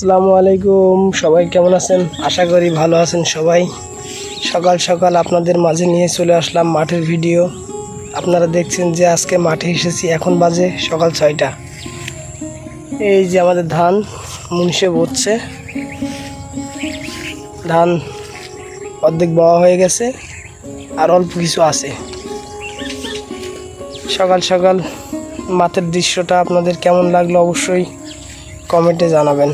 আসসালামু আলাইকুম, সবাই কেমন আছেন? আশা করি ভালো আছেন সবাই। সকাল সকাল আপনাদের মাঝে নিয়ে চলে আসলাম মাঠের ভিডিও। আপনারা দেখছেন যে আজকে মাঠে এসেছি, এখন বাজে সকাল 6টা। এই যে আমাদের ধান মুনিশে বচ্ছে, ধান অর্ধেক বওয়া হয়ে গেছে, আর অল্প কিছু আছে। সকাল সকাল মাঠের দৃশ্যটা আপনাদের কেমন লাগলো অবশ্যই কমেন্টে জানাবেন।